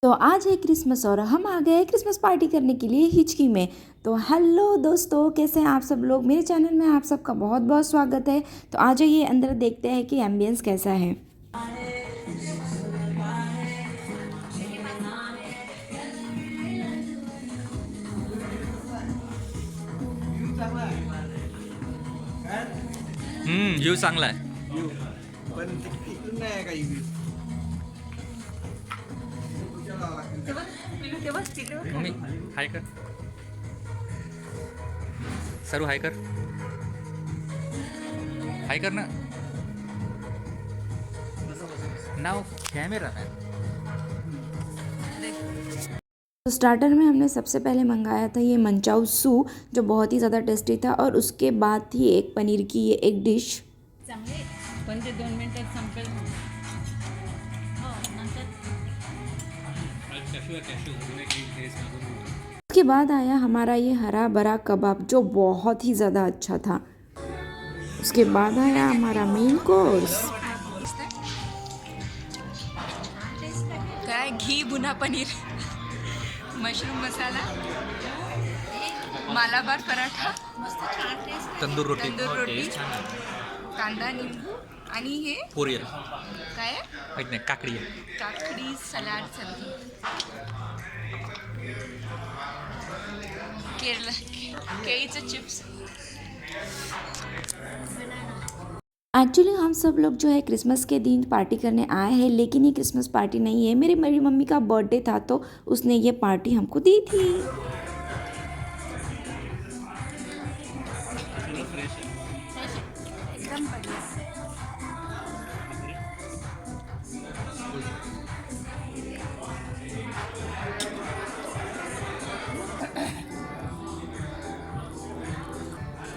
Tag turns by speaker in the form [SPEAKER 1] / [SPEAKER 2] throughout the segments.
[SPEAKER 1] तो आज है क्रिसमस और हम आ गए क्रिसमस पार्टी करने के लिए हिचकी में। तो हेलो दोस्तों, कैसे हैं आप सब लोग। मेरे चैनल में आप सबका बहुत बहुत स्वागत है। तो आ जाइए अंदर, देखते हैं कि एम्बियंस कैसा है।
[SPEAKER 2] व्ह्यू चांगला आहे.
[SPEAKER 3] पण तिकडून नाही काही
[SPEAKER 2] मम्मी हाय कर. सरू हाय कर. हाय कर ना. नाव कॅमेरा मॅन.
[SPEAKER 1] तो स्टार्टर में हमने सबसे पहले मंगाया था ये मंचाऊ सूप, जो बहुत ही ज़्यादा टेस्टी था। और उसके बाद थी एक पनीर की ये एक डिश।
[SPEAKER 4] चांगले पण ते 2 मिनिटात संपेल. हो नंतर
[SPEAKER 1] उसके बाद आया हमारा ये हरा भरा कबाब, जो बहुत ही ज़्यादा अच्छा था। उसके बाद आया हमारा मेन कोर्स।
[SPEAKER 4] काय घी बुना पनीर, मशरूम मसाला, मालाबार पराठा,
[SPEAKER 2] तंदूर रोटी.
[SPEAKER 4] कांदा निंबू आणि हे
[SPEAKER 2] पोरियल
[SPEAKER 4] काय आहे?
[SPEAKER 2] माहित नाही. काकडी आहे.
[SPEAKER 4] काकडी सलाड केरला केळीचं चिप्स.
[SPEAKER 1] एक्चुअली हम सब लोग जो है क्रिसमस के दिन पार्टी करने आए हैं, लेकिन ये क्रिसमस पार्टी नहीं है। मेरी मम्मी का बर्थडे था, तो उसने ये पार्टी हमको दी थी।
[SPEAKER 4] एकदम बढ़िया.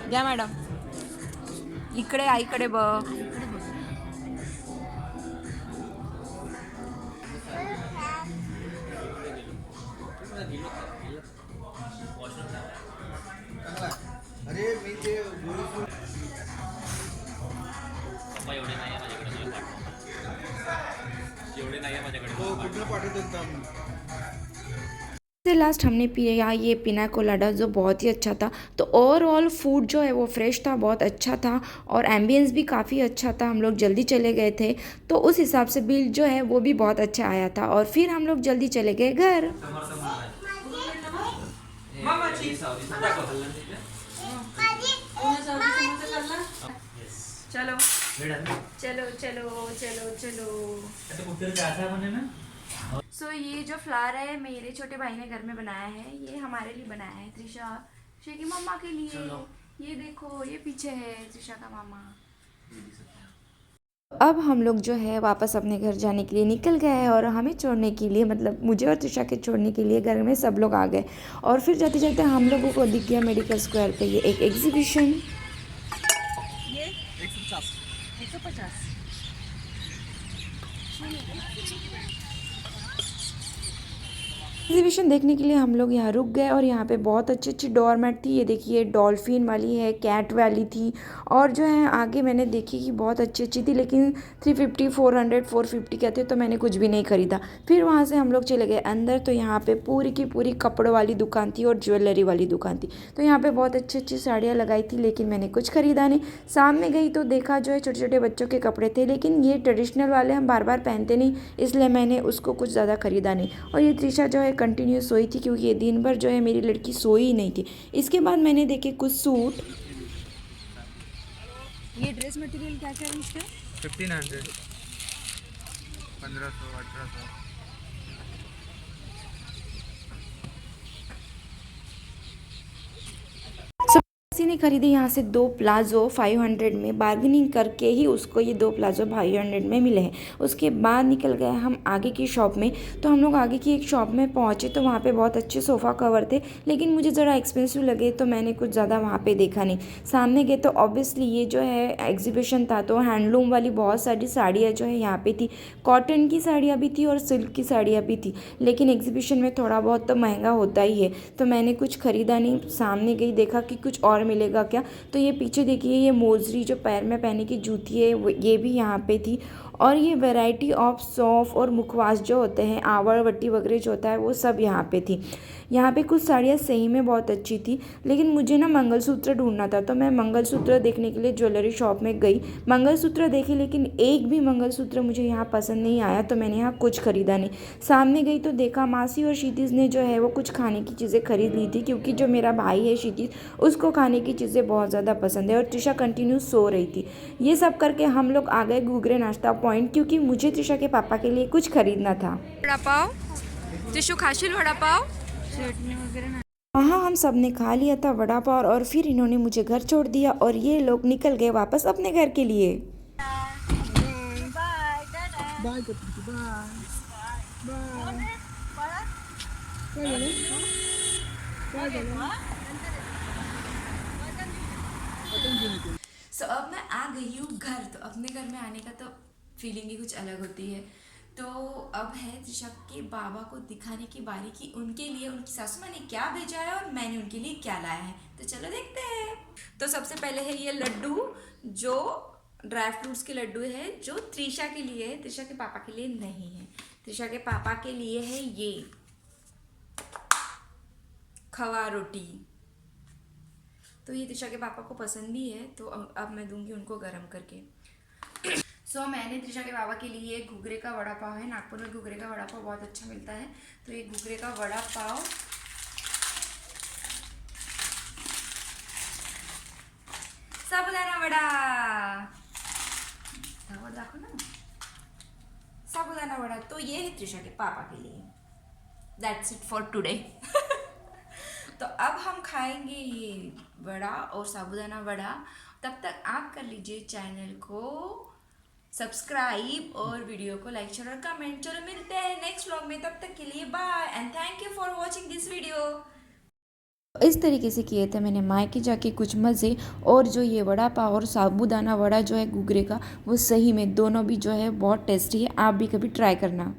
[SPEAKER 4] द्या मॅडम, इकडे आईकडे बघ.
[SPEAKER 3] अरे मी ते गोळी तो कुठलं पाठवतो एकदम.
[SPEAKER 1] से लास्ट हमने पिया ये पिना कोलाडा, जो बहुत ही अच्छा था। तो ओवरऑल फूड जो है वो फ्रेश था, बहुत अच्छा था। और एम्बियंस भी काफ़ी अच्छा था। हम लोग जल्दी चले गए थे, तो उस हिसाब से बिल जो है वो भी बहुत अच्छा आया था। और फिर हम लोग जल्दी चले गए घर।
[SPEAKER 4] चलो चलो चलो चलो चलो.
[SPEAKER 1] सो ये जो फ्लावर है मेरे छोटे भाई ने घर में बनाया है। ये हमारे लिए बनाया है, त्रिशा की मम्मा के लिए। ये देखो, ये पीछे है त्रिशा का मामा। अब हम लोग जो है वापस अपने घर जाने के लिए निकल गए हैं। और हमें छोड़ने के लिए, मतलब मुझे और त्रिशा के छोड़ने के लिए घर में सब लोग आ गए। और फिर जाते जाते हम लोगों को दिख गया मेडिकल स्क्वायर पे ये एक एग्जीबिशन।
[SPEAKER 4] ये 150.
[SPEAKER 1] एग्जीबिशन देखने के लिए हम लोग यहाँ रुक गए। और यहाँ पे बहुत अच्छी अच्छी डोरमेट थी। ये देखिए, डॉल्फिन वाली है, कैट वाली थी। और जो है आगे मैंने देखी कि बहुत अच्छी अच्छी थी, लेकिन 350 400 450 का थे, तो मैंने कुछ भी नहीं ख़रीदा। फिर वहाँ से हम लोग चले गए अंदर। तो यहाँ पे पूरी की पूरी कपड़ों वाली दुकान थी और ज्वेलरी वाली दुकान थी। तो यहाँ पे बहुत अच्छी अच्छी साड़ियाँ लगाई थी, लेकिन मैंने कुछ ख़रीदा नहीं। सामने गई तो देखा जो है छोटे छोटे बच्चों के कपड़े थे, लेकिन ये ट्रेडिशनल वाले हम बार बार पहनते नहीं, इसलिए मैंने उसको कुछ ज़्यादा ख़रीदा नहीं। और ये त्रिशा जो है कंटिन्यू सोई थी, क्योंकि ये दिन भर जो है मेरी लड़की सोई ही नहीं थी। इसके बाद मैंने देखे कुछ सूट।
[SPEAKER 4] ये ड्रेस मटेरियल क्या क्या है इसका?
[SPEAKER 2] 1500
[SPEAKER 3] 1500 1800.
[SPEAKER 1] किसी ने खरीदे यहाँ से 2 प्लाज़ो 500 में। बार्गेनिंग करके ही उसको ये 2 प्लाज़ो 500 में मिले हैं। उसके बाद निकल गए हम आगे की शॉप में। तो हम लोग आगे की एक शॉप में पहुँचे, तो वहाँ पे बहुत अच्छे सोफ़ा कवर थे, लेकिन मुझे ज़रा एक्सपेंसिव लगे, तो मैंने कुछ ज़्यादा वहाँ पे देखा नहीं। सामने गए तो ऑब्वियसली ये जो है एग्जीबिशन था, तो हैंडलूम वाली बहुत सारी साड़ियाँ जो है यहाँ पे थी। कॉटन की साड़ियाँ भी थी और सिल्क की साड़ियाँ भी थी, लेकिन एग्जीबिशन में थोड़ा बहुत तो महंगा होता ही है, तो मैंने कुछ ख़रीदा नहीं। सामने गई, देखा कि कुछ और मिलेगा क्या। तो ये पीछे देखिए, ये मोजरी जो पैर में पहने की जूती है, ये भी यहाँ पे थी। और ये वैरायटी ऑफ सौंफ और मुखवास जो होते हैं, आंवड़ वट्टी वगैरह जो होता है, वो सब यहाँ पे थी। यहाँ पे कुछ साड़ियाँ सही में बहुत अच्छी थी, लेकिन मुझे ना मंगलसूत्र ढूंढना था, तो मैं मंगलसूत्र देखने के लिए ज्वेलरी शॉप में गई। मंगलसूत्र देखी, लेकिन एक भी मंगलसूत्र मुझे यहाँ पसंद नहीं आया, तो मैंने यहाँ कुछ ख़रीदा नहीं। सामने गई तो देखा मासी और क्षितिज ने जो है वो कुछ खाने की चीज़ें खरीद ली थी, क्योंकि जो मेरा भाई है क्षितिज, उसको खाने की चीज़ें बहुत ज़्यादा पसंद है। और त्रिशा कंटिन्यू सो रही थी। ये सब करके हम लोग आ गए घुघरे नाश्ता पॉइंट, क्योंकि मुझे त्रिशा के पापा के लिए कुछ खरीदना था। वड़ा पाव, त्रिशु खाशिल वड़ा पाव।
[SPEAKER 4] चटणी वगैरह ना.
[SPEAKER 1] वहाँ हम सब ने खा लिया था वड़ा पाव, और फिर इन्होंने मुझे घर छोड़ दिया और ये लोग निकल गए वापस अपने घर के लिए। अब मैं आ गई हूँ घर। तो अपने घर में आने का तो फीलिंग ही कुछ अलग होती है। तो अब है त्रिशा के बाबा को दिखाने की बारी कि उनके लिए उनकी सासू माँ ने क्या भेजा है और मैंने उनके लिए क्या लाया है। तो चलो देखते हैं। तो सबसे पहले है ये लड्डू, जो ड्राई फ्रूट्स के लड्डू है, जो त्रिशा के लिए है, त्रिशा के पापा के लिए नहीं है। त्रिशा के पापा के लिए है ये खवा रोटी। तो ये त्रिशा के पापा को पसंद भी है, तो अब मैं दूंगी उनको गरम करके। मैंने त्रिशा के बाबा के लिए घुघरे का वड़ा पाव है, नागपुर में घुघरे का वड़ा पाव बहुत अच्छा मिलता है, तो ये घुघरे का वड़ा पाव, साबुदाना वड़ा, देखो ना, साबुदाना वड़ा। तो ये है त्रिशा के पापा के लिए। That's it for today. तो अब हम खाएंगे ये वड़ा और साबुदाना वड़ा। तब तक आप कर लीजिए चैनल को सब्सक्राइब और वीडियो को लाइक शेयर और कमेंट। चलो मिलते हैं नेक्स्ट व्लॉग में, तब तक के लिए bye and thank you for watching this video. इस तरीके से किए थे मैंने मायके जाके कुछ मज़े। और जो ये वड़ा पाव और साबूदाना वड़ा जो है घुघरे का, वो सही में दोनों भी जो है बहुत टेस्टी है। आप भी कभी ट्राई करना।